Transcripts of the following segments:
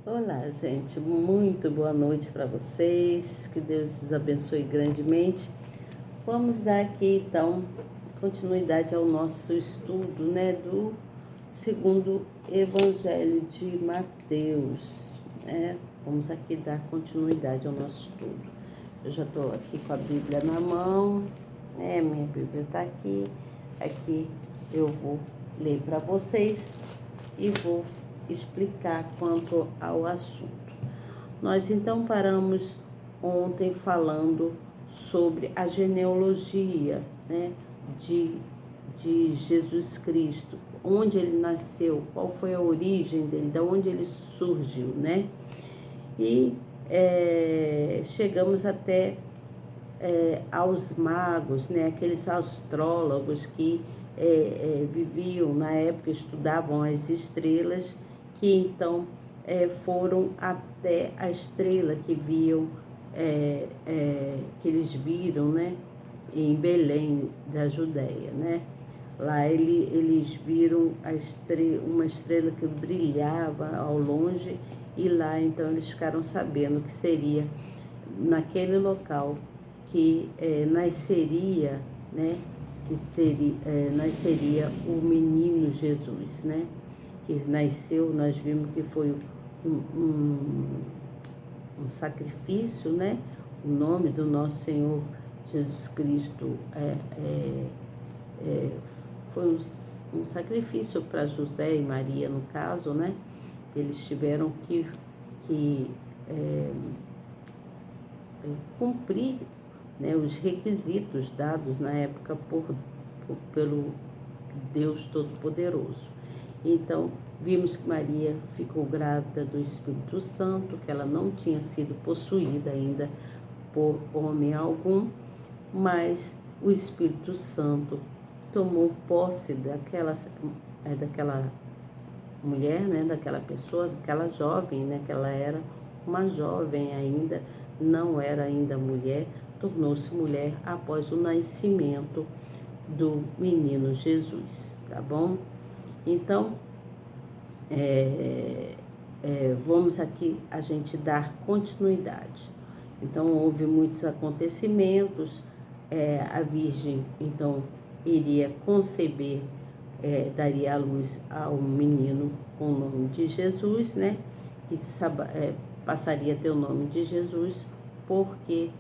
Olá, gente. Muito boa noite para vocês. Que Deus os abençoe grandemente. Vamos dar aqui, então, continuidade ao nosso estudo, né, do segundo Evangelho de Mateus, né? Vamos aqui dar continuidade ao nosso estudo. Eu já estou aqui com a Bíblia na mão, né? Minha Bíblia está aqui. Aqui eu vou ler para vocês e vou explicar quanto ao assunto. Nós então paramos ontem falando sobre a genealogia, né, de Jesus Cristo, onde ele nasceu, qual foi a origem dele, de onde ele surgiu, né? E chegamos até aos magos, né, aqueles astrólogos que viviam na época, estudavam as estrelas, que então foram até a estrela que viam, que eles viram, né, em Belém da Judéia, né? Lá eles viram uma estrela que brilhava ao longe, e lá então eles ficaram sabendo que seria naquele local que nasceria, né, nasceria o menino Jesus, né, que nasceu. Nós vimos que foi um sacrifício, né, o nome do nosso Senhor Jesus Cristo foi um sacrifício para José e Maria, no caso, né, eles tiveram que cumprir, né, os requisitos dados na época pelo Deus Todo-Poderoso. Então, vimos que Maria ficou grávida do Espírito Santo, que ela não tinha sido possuída ainda por homem algum, mas o Espírito Santo tomou posse daquela mulher, né, daquela pessoa, daquela jovem, né, que ela era uma jovem ainda, não era ainda mulher, tornou-se mulher após o nascimento do menino Jesus, tá bom? Então, vamos aqui a gente dar continuidade. Então, houve muitos acontecimentos, a Virgem, então, iria conceber, daria à luz ao menino com o nome de Jesus, né? E passaria a ter o nome de Jesus, porque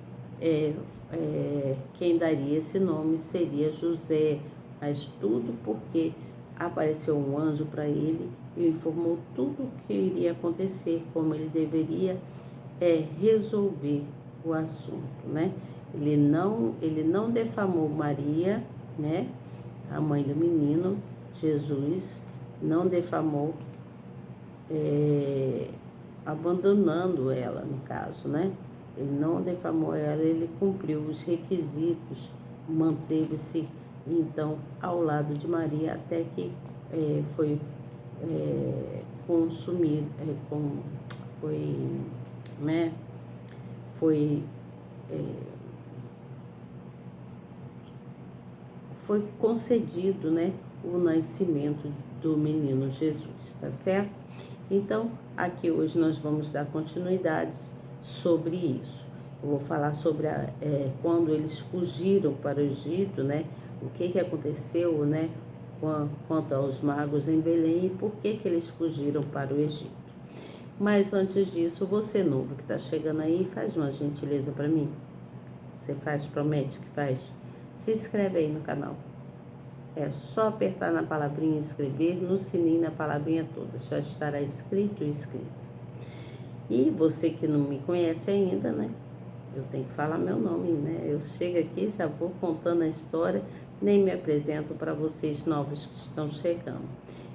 quem daria esse nome seria José, mas tudo porque apareceu um anjo para ele e informou tudo o que iria acontecer, como ele deveria resolver o assunto, né? Ele não defamou Maria, né, a mãe do menino Jesus, não defamou, abandonando ela, no caso, né? Ele não defamou ela, ele cumpriu os requisitos, manteve-se então ao lado de Maria até que foi consumido, foi, né, foi concedido, né, o nascimento do menino Jesus, tá certo? Então, aqui hoje nós vamos dar continuidade sobre isso. Eu vou falar sobre quando eles fugiram para o Egito, né, o que aconteceu, né, quanto aos magos em Belém e por que eles fugiram para o Egito. Mas antes disso, você novo que está chegando aí, faz uma gentileza para mim. Você faz, promete que faz? Se inscreve aí no canal. É só apertar na palavrinha inscrever, no sininho, na palavrinha toda. Já estará escrito e escrito. E você que não me conhece ainda, né? Eu tenho que falar meu nome, né? Eu chego aqui, já vou contando a história, nem me apresento para vocês novos que estão chegando.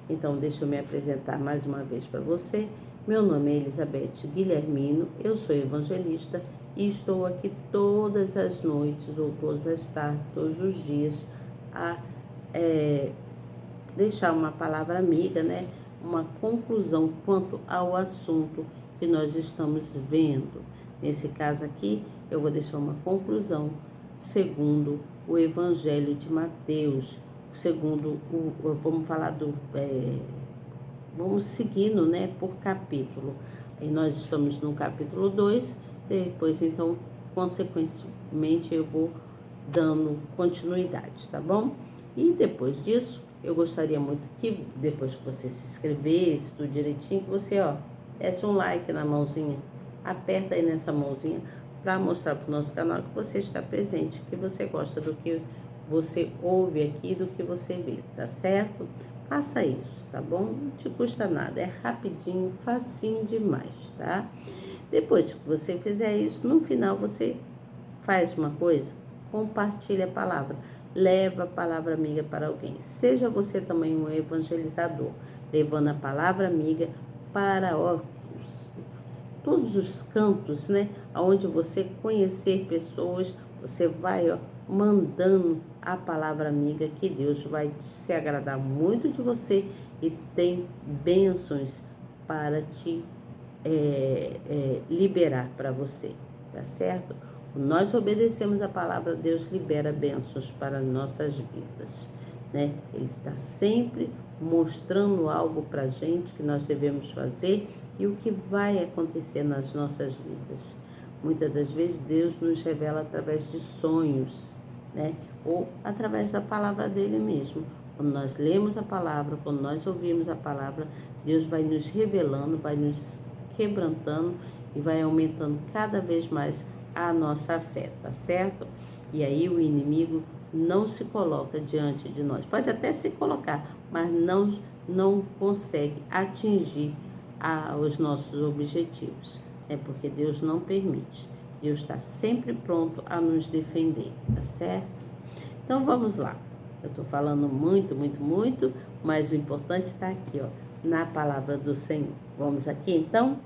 Então, deixa eu me apresentar mais uma vez para você. Meu nome é Elizabeth Guilhermino, eu sou evangelista e estou aqui todas as noites, ou todas as tardes, todos os dias, a deixar uma palavra amiga, né? Uma conclusão quanto ao assunto que nós estamos vendo. Nesse caso aqui, eu vou deixar uma conclusão segundo o Evangelho de Mateus, vamos falar vamos seguindo, né, por capítulo. E nós estamos no capítulo 2, depois então, consequentemente, eu vou dando continuidade, tá bom? E depois disso, eu gostaria muito que, depois que você se inscrevesse, tudo direitinho, que você, desse um like na mãozinha, aperta aí nessa mãozinha, para mostrar para o nosso canal que você está presente, que você gosta do que você ouve aqui, do que você vê, tá certo? Faça isso, tá bom? Não te custa nada, é rapidinho, facinho demais, tá? Depois que você fizer isso, no final você faz uma coisa, compartilha a palavra, leva a palavra amiga para alguém. Seja você também um evangelizador, levando a palavra amiga para todos os cantos, né? Onde você conhecer pessoas, você vai mandando a palavra amiga, que Deus vai se agradar muito de você e tem bênçãos para te liberar para você, tá certo? Nós obedecemos a palavra, Deus libera bênçãos para nossas vidas, né? Ele está sempre mostrando algo para a gente que nós devemos fazer e o que vai acontecer nas nossas vidas. Muitas das vezes Deus nos revela através de sonhos, né? Ou através da palavra dele mesmo. Quando nós lemos a palavra, quando nós ouvimos a palavra, Deus vai nos revelando, vai nos quebrantando e vai aumentando cada vez mais a nossa fé, tá certo? E aí o inimigo não se coloca diante de nós. Pode até se colocar, mas não consegue atingir os nossos objetivos. É porque Deus não permite. Deus está sempre pronto a nos defender, tá certo? Então vamos lá. Eu estou falando muito, muito, muito, mas o importante está aqui, na palavra do Senhor. Vamos aqui então?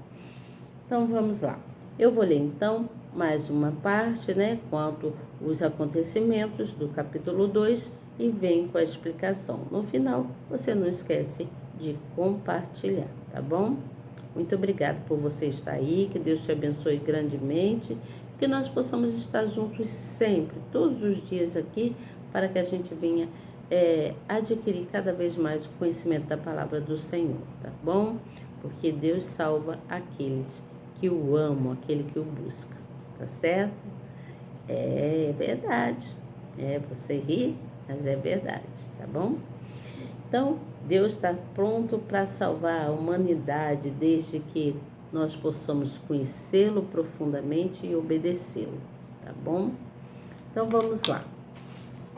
Então vamos lá. Eu vou ler então mais uma parte, né, quanto os acontecimentos do capítulo 2 e venho com a explicação. No final, você não esquece de compartilhar, tá bom? Muito obrigada por você estar aí, que Deus te abençoe grandemente, que nós possamos estar juntos sempre, todos os dias aqui, para que a gente venha adquirir cada vez mais o conhecimento da palavra do Senhor, tá bom? Porque Deus salva aqueles que o amam, aquele que o busca, tá certo? É verdade, você ri, mas é verdade, tá bom? Então, Deus está pronto para salvar a humanidade desde que nós possamos conhecê-lo profundamente e obedecê-lo, tá bom? Então, vamos lá.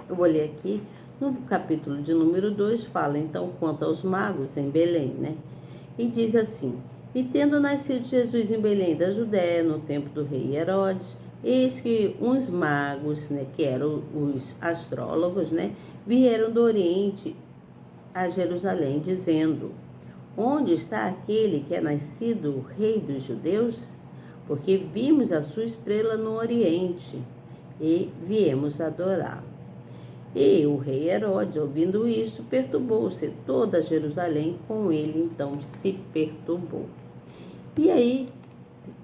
Eu vou ler aqui, no capítulo de número 2, fala então quanto aos magos em Belém, né? E diz assim: E tendo nascido Jesus em Belém da Judéia, no tempo do rei Herodes, eis que uns magos, né, que eram os astrólogos, né, vieram do Oriente a Jerusalém, dizendo: Onde está aquele que é nascido o rei dos judeus? Porque vimos a sua estrela no Oriente e viemos adorar. E o rei Herodes, ouvindo isso, perturbou-se. Toda Jerusalém com ele, então, se perturbou. E aí,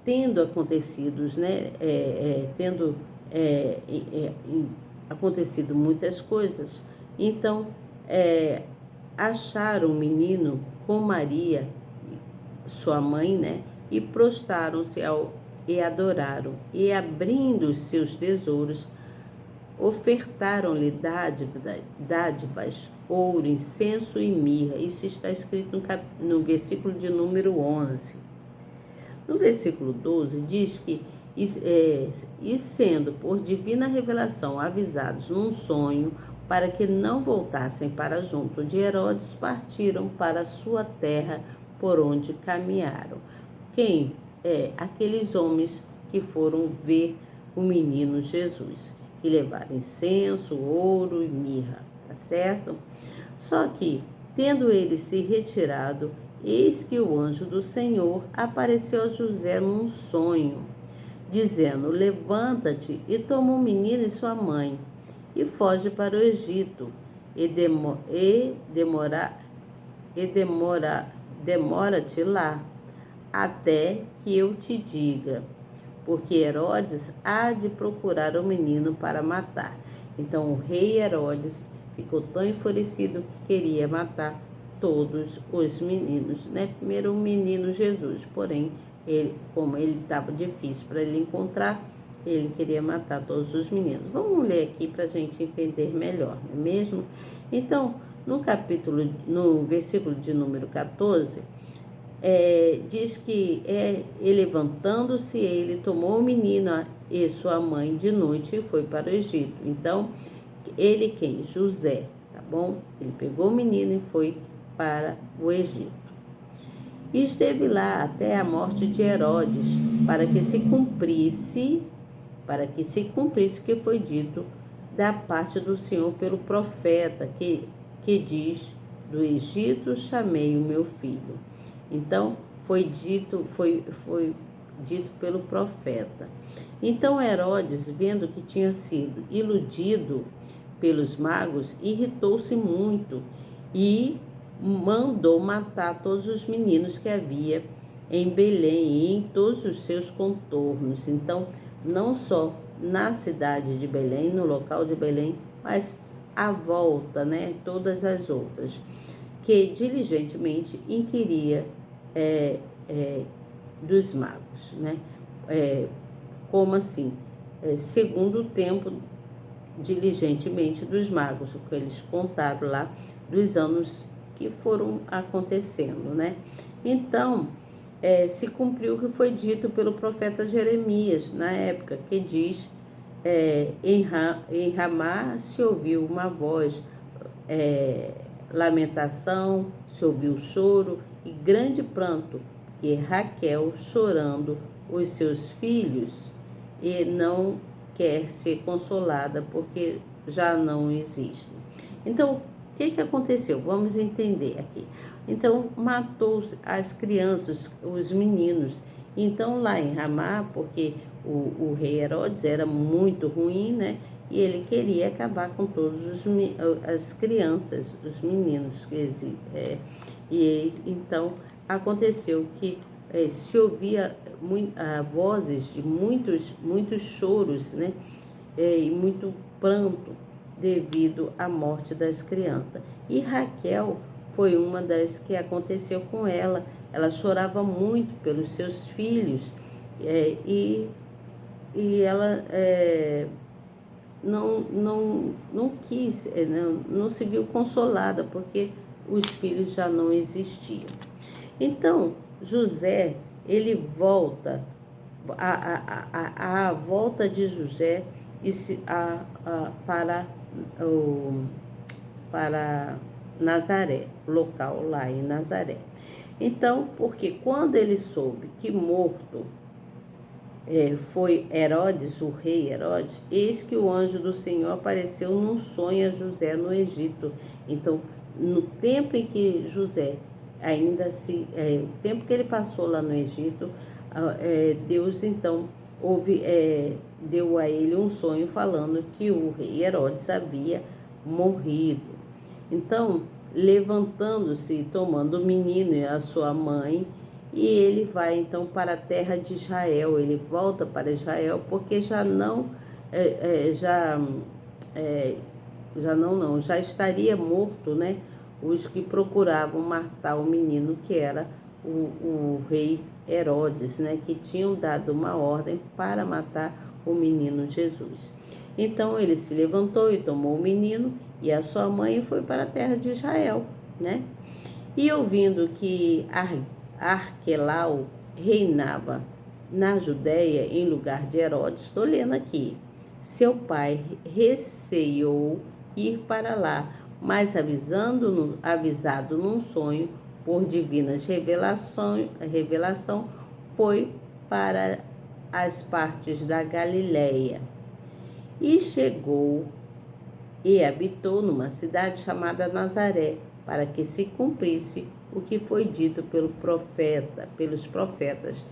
tendo acontecido, né, acontecido muitas coisas, então, acharam o menino com Maria, sua mãe, né, e prostraram-se e adoraram. E abrindo os seus tesouros, ofertaram-lhe dádivas, ouro, incenso e mirra. Isso está escrito no versículo de número 11. No versículo 12 diz que, e sendo por divina revelação avisados num sonho, para que não voltassem para junto de Herodes, partiram para a sua terra por onde caminharam. Quem? Aqueles homens que foram ver o menino Jesus, que levaram incenso, ouro e mirra, tá certo? Só que, tendo ele se retirado, eis que o anjo do Senhor apareceu a José num sonho, dizendo: Levanta-te e toma o menino e sua mãe, e foge para o Egito, demora-te lá, até que eu te diga, porque Herodes há de procurar o menino para matar. Então o rei Herodes ficou tão enfurecido que queria matar todos os meninos, né? Primeiro o menino Jesus, porém como ele estava difícil para ele encontrar, ele queria matar todos os meninos. Vamos ler aqui para a gente entender melhor, não é mesmo? Então, no versículo de número 14, diz que levantando-se, ele tomou o menino e sua mãe de noite e foi para o Egito. Então, quem? José, tá bom? Ele pegou o menino e foi para o Egito. E esteve lá até a morte de Herodes, para que se cumprisse que foi dito da parte do Senhor pelo profeta, que diz: do Egito chamei o meu filho. Então, foi dito pelo profeta. Então Herodes, vendo que tinha sido iludido pelos magos, irritou-se muito e mandou matar todos os meninos que havia em Belém e em todos os seus contornos. Então, não só na cidade de Belém, no local de Belém, mas à volta, né, todas as outras, que diligentemente inquiria dos magos, né? Como assim? Segundo o tempo, diligentemente dos magos, o que eles contaram lá dos anos que foram acontecendo, né? Então, se cumpriu o que foi dito pelo profeta Jeremias na época, que diz: em Ramá se ouviu uma voz, lamentação, se ouviu choro e grande pranto, que Raquel chorando os seus filhos e não quer ser consolada porque já não existem. Então, o que aconteceu? Vamos entender aqui. Então, matou as crianças, os meninos. Então, lá em Ramá, porque o rei Herodes era muito ruim, né? E ele queria acabar com todas as crianças, os meninos. Então, aconteceu que se ouvia vozes de muitos choros, né? E muito pranto devido à morte das crianças. E Raquel foi uma das que aconteceu com ela. Ela chorava muito pelos seus filhos e ela não quis, não se viu consolada, porque os filhos já não existiam. Então, José, ele volta, a volta de José para Nazaré, local lá em Nazaré. Então, porque quando ele soube que morto foi Herodes, o rei Herodes, eis que o anjo do Senhor apareceu num sonho a José no Egito. Então, no tempo em que José o tempo que ele passou lá no Egito, Deus então deu a ele um sonho falando que o rei Herodes havia morrido. Então, levantando-se e tomando o menino e a sua mãe, e ele vai então para a terra de Israel. Ele volta para Israel porque já estaria morto, né? Os que procuravam matar o menino, que era o rei Herodes, né? Que tinham dado uma ordem para matar o menino Jesus. Então ele se levantou e tomou o menino e a sua mãe e foi para a terra de Israel, né? E ouvindo que Arquelau reinava na Judéia em lugar de Herodes, estou lendo aqui, seu pai receou ir para lá, mas avisado num sonho por divinas revelação, foi para as partes da Galiléia. E chegou e habitou numa cidade chamada Nazaré, para que se cumprisse o que foi dito pelos profetas.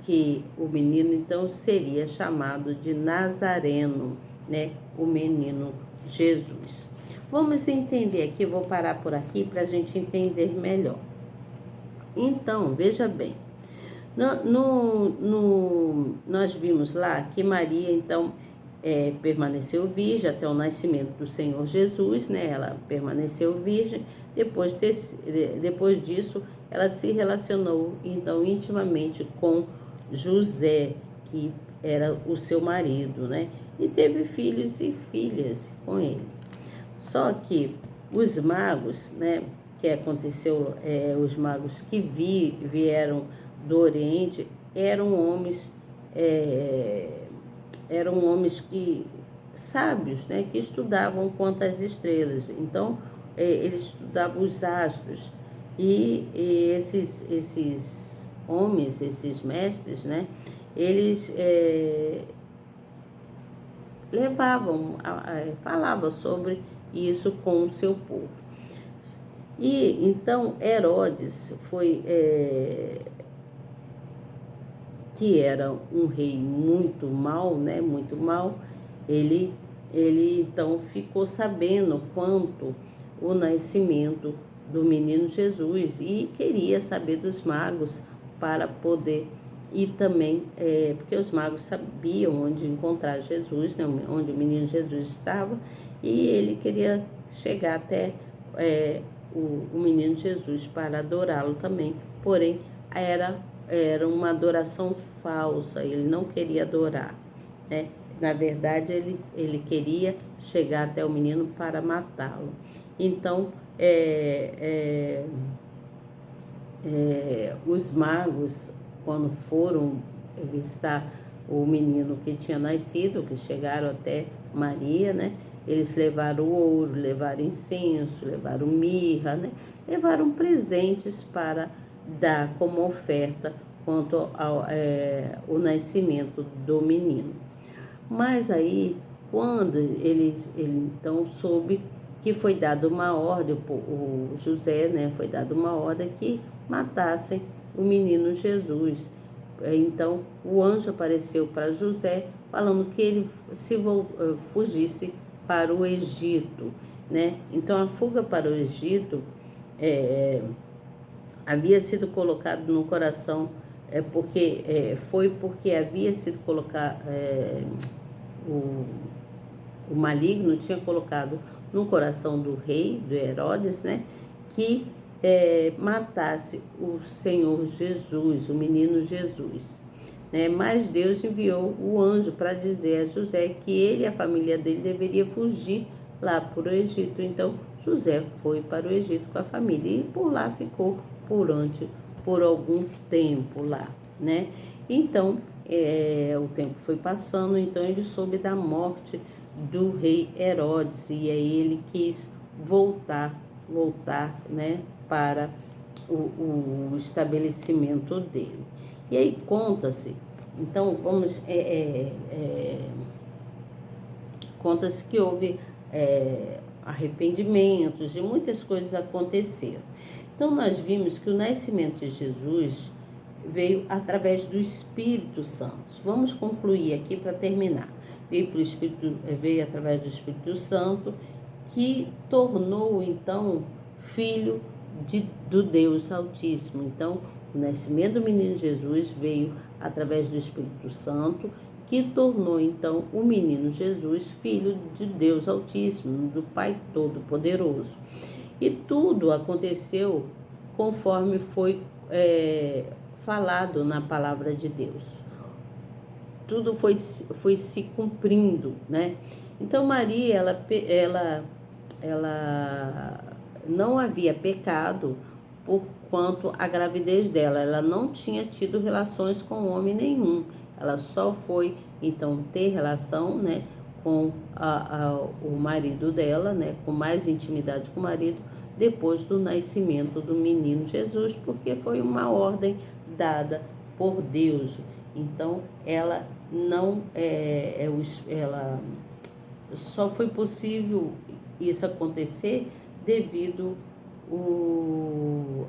Que o menino então seria chamado de Nazareno, né? O menino Jesus. Vamos entender aqui, vou parar por aqui para a gente entender melhor. Então, veja bem, nós vimos lá que Maria, então, permaneceu virgem até o nascimento do Senhor Jesus, né? Ela permaneceu virgem. Depois disso, ela se relacionou então intimamente com José, que era o seu marido, né? E teve filhos e filhas com ele. Só que os magos, né, que aconteceu, os magos que vieram do Oriente, eram homens, é, eram homens que sábios, né, que estudavam quanto às estrelas. Então, eles estudavam os astros e esses homens, esses mestres, né, eles falavam sobre isso com o seu povo. E então Herodes foi, que era um rei muito mau, né, muito mau, ele, ele então ficou sabendo quanto o nascimento do menino Jesus e queria saber dos magos para poder e também, porque os magos sabiam onde encontrar Jesus, né, onde o menino Jesus estava, e ele queria chegar até o menino Jesus para adorá-lo também, porém era uma adoração falsa, ele não queria adorar, né? Na verdade, ele queria chegar até o menino para matá-lo. Então, os magos, quando foram visitar o menino que tinha nascido, que chegaram até Maria, né? Eles levaram ouro, levaram incenso, levaram mirra, né? Levaram presentes para dar como oferta quanto ao o nascimento do menino. Mas aí, quando ele então soube que foi dada uma ordem, o José, né, foi dada uma ordem que matassem o menino Jesus. Então, o anjo apareceu para José, falando que ele fugisse para o Egito, né? Então, a fuga para o Egito havia sido colocado no coração, foi porque havia sido colocado, o, o maligno tinha colocado no coração do rei, do Herodes, né, que matasse o Senhor Jesus, o menino Jesus. Né? Mas Deus enviou o anjo para dizer a José que ele e a família dele deveria fugir lá para o Egito. Então José foi para o Egito com a família e por lá ficou por algum tempo lá, né? Então o tempo foi passando, então ele soube da morte do rei Herodes e aí ele quis voltar, né, para o estabelecimento dele. E aí conta-se, então conta-se que houve arrependimentos e muitas coisas aconteceram. Então nós vimos que o nascimento de Jesus veio através do Espírito Santo. Vamos concluir aqui para terminar. Veio através do Espírito Santo, que tornou então filho do Deus Altíssimo. Então, o nascimento do menino Jesus veio através do Espírito Santo, que tornou então o menino Jesus filho de Deus Altíssimo, do Pai Todo-Poderoso. E tudo aconteceu conforme foi falado na palavra de Deus. Tudo foi se cumprindo, né? Então Maria, ela não havia pecado por quanto à gravidez dela. Ela não tinha tido relações com homem nenhum. Ela só foi, então, ter relação, né, com o marido dela, né, com mais intimidade com o marido, depois do nascimento do menino Jesus, porque foi uma ordem dada por Deus. Então, ela não, ela só foi possível isso acontecer devido o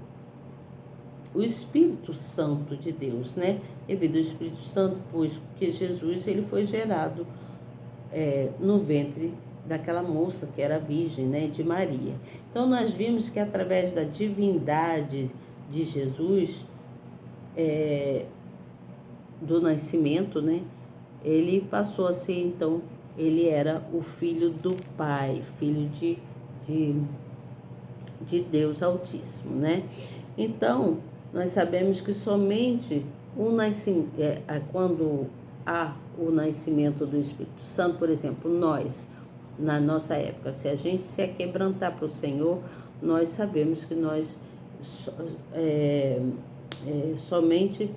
Espírito Santo de Deus, né? Devido ao Espírito Santo, pois que Jesus ele foi gerado no ventre daquela moça que era virgem, né, de Maria. Então nós vimos que através da divindade de Jesus, do nascimento, né, ele passou a ser, então, ele era o filho do Pai, filho de Deus Altíssimo, né? Então, nós sabemos que somente quando há o nascimento do Espírito Santo, por exemplo, nós, na nossa época, se a gente se aquebrantar para o Senhor, nós sabemos que nós somente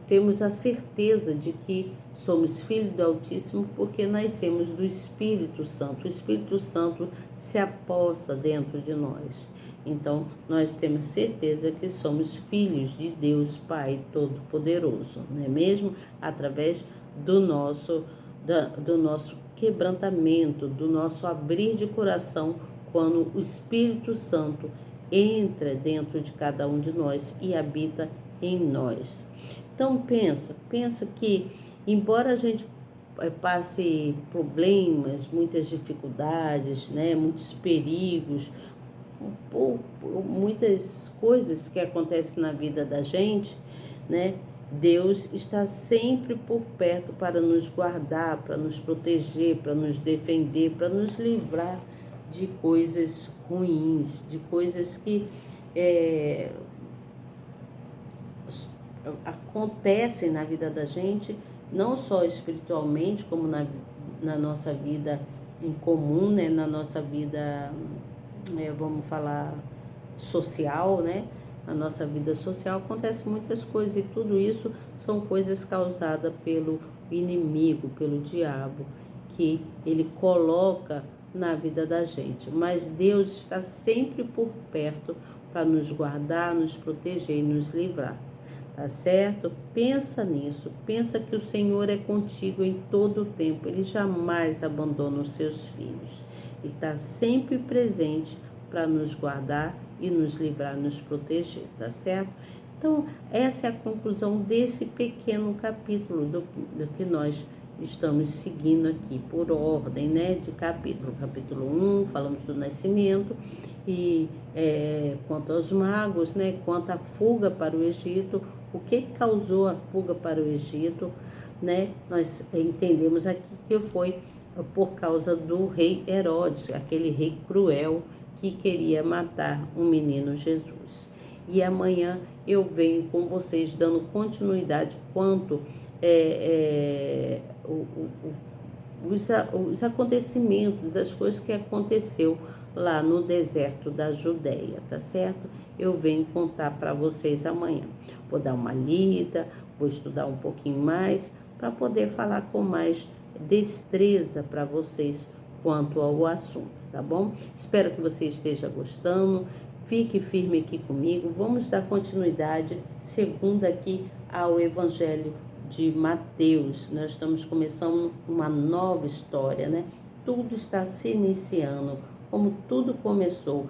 temos a certeza de que somos filhos do Altíssimo porque nascemos do Espírito Santo. O Espírito Santo se apossa dentro de nós. Então, nós temos certeza que somos filhos de Deus Pai Todo-Poderoso, não é mesmo? Através do nosso quebrantamento, do nosso abrir de coração, quando o Espírito Santo entra dentro de cada um de nós e habita em nós. Então pensa que, embora a gente passe problemas, muitas dificuldades, né, muitos perigos, muitas coisas que acontecem na vida da gente, né, Deus está sempre por perto para nos guardar, para nos proteger, para nos defender, para nos livrar de coisas ruins, de coisas que acontecem na vida da gente, não só espiritualmente, como na nossa vida em comum, né? Na nossa vida, vamos falar, social, né? Na nossa vida social acontecem muitas coisas, e tudo isso são coisas causadas pelo inimigo, pelo diabo, que ele coloca na vida da gente. Mas Deus está sempre por perto para nos guardar, nos proteger e nos livrar. Tá certo? Pensa nisso, pensa que o Senhor é contigo em todo o tempo, Ele jamais abandona os seus filhos. Ele está sempre presente para nos guardar e nos livrar, nos proteger, tá certo? Então, essa é a conclusão desse pequeno capítulo do que nós estamos seguindo aqui, por ordem, né, de capítulo. Capítulo 1, falamos do nascimento, e quanto aos magos, né, quanto à fuga para o Egito, o que causou a fuga para o Egito, né, nós entendemos aqui que foi por causa do rei Herodes, aquele rei cruel que queria matar o menino Jesus. E amanhã eu venho com vocês dando continuidade quanto os acontecimentos, as coisas que aconteceu lá no deserto da Judéia, tá certo? Eu venho contar para vocês amanhã. Vou dar uma lida, vou estudar um pouquinho mais para poder falar com mais destreza para vocês quanto ao assunto, tá bom? Espero que você esteja gostando. Fique firme aqui comigo. Vamos dar continuidade segundo aqui ao Evangelho de Mateus. Nós estamos começando uma nova história, né? Tudo está se iniciando, como tudo começou,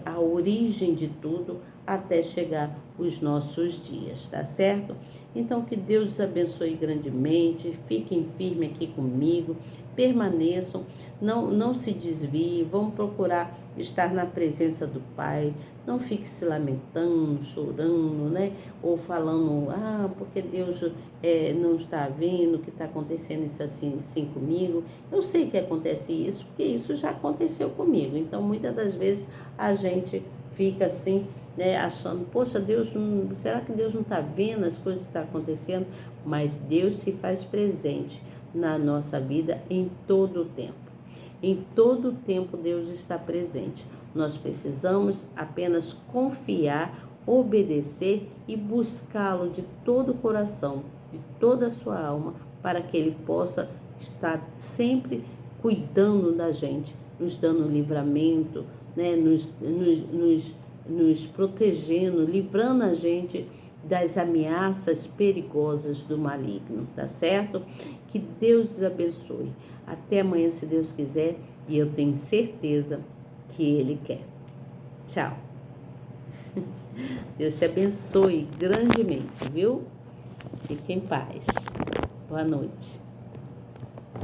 a origem de tudo até chegar os nossos dias, tá certo? Então, que Deus os abençoe grandemente, fiquem firmes aqui comigo, permaneçam, não se desviem, vão procurar estar na presença do Pai, não fique se lamentando, chorando, né? Ou falando, porque Deus não está vendo, que está acontecendo isso assim comigo. Eu sei que acontece isso, porque isso já aconteceu comigo. Então, muitas das vezes, a gente fica assim, né, achando, poxa, será que Deus não está vendo as coisas que estão acontecendo? Mas Deus se faz presente na nossa vida em todo o tempo. Em todo o tempo Deus está presente. Nós precisamos apenas confiar, obedecer e buscá-lo de todo o coração, de toda a sua alma, para que Ele possa estar sempre cuidando da gente, nos dando livramento, né? nos protegendo, livrando a gente das ameaças perigosas do maligno, tá certo? Que Deus os abençoe. Até amanhã, se Deus quiser, e eu tenho certeza que Ele quer. Tchau. Deus te abençoe grandemente, viu? Fique em paz. Boa noite.